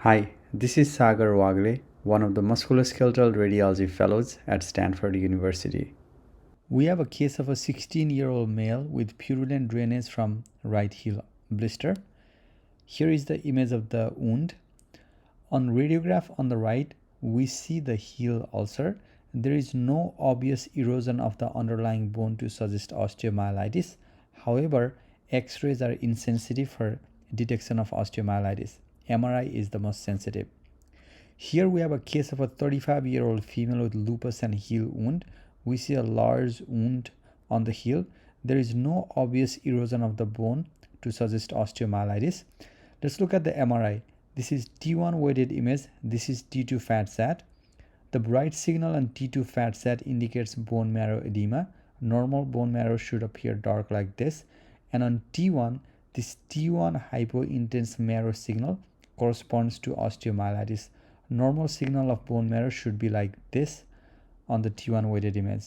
Hi, this is Sagar Wagle, one of the musculoskeletal radiology fellows at Stanford University. We have a case of a 16-year-old male with purulent drainage from right heel blister. Here is the image of the wound. On radiograph on the right, we see the heel ulcer. There is no obvious erosion of the underlying bone to suggest osteomyelitis. However, X-rays are insensitive for detection of osteomyelitis. MRI is the most sensitive. Here we have a case of a 35-year-old female with lupus and heel wound. We see a large wound on the heel. There is no obvious erosion of the bone to suggest osteomyelitis. Let's look at the MRI. This is T1 weighted image. This is T2 fat sat. The bright signal on T2 fat sat indicates bone marrow edema. Normal bone marrow should appear dark like this. And on T1, this T1 hypointense marrow signal corresponds to osteomyelitis. Normal signal of bone marrow should be like this on the T1 weighted image.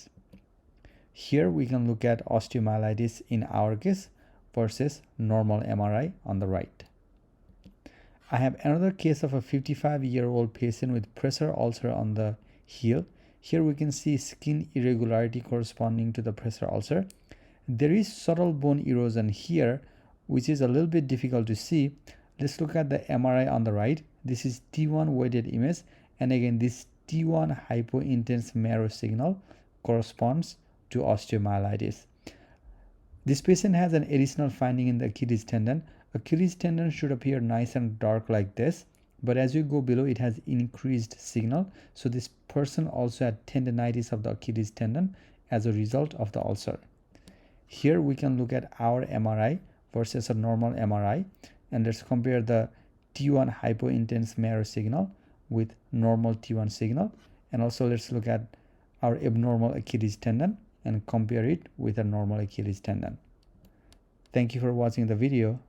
Here we can look at osteomyelitis in our case versus normal MRI on the right. I have another case of a 55-year-old patient with pressure ulcer on the heel. Here we can see skin irregularity corresponding to the pressure ulcer. There is subtle bone erosion here, which is a little bit difficult to see. Let's look at the MRI on the right. This is T1 weighted image, and again this T1 hypointense marrow signal corresponds to osteomyelitis. This patient has an additional finding in the Achilles tendon. Achilles tendon should appear nice and dark like this, but as you go below it has increased signal. So this person also had tendinitis of the Achilles tendon as a result of the ulcer. Here we can look at our MRI versus a normal MRI, and let's compare the T1 hypointense marrow signal with normal T1 signal, and also let's look at our abnormal Achilles tendon and compare it with a normal Achilles tendon. Thank you for watching the video.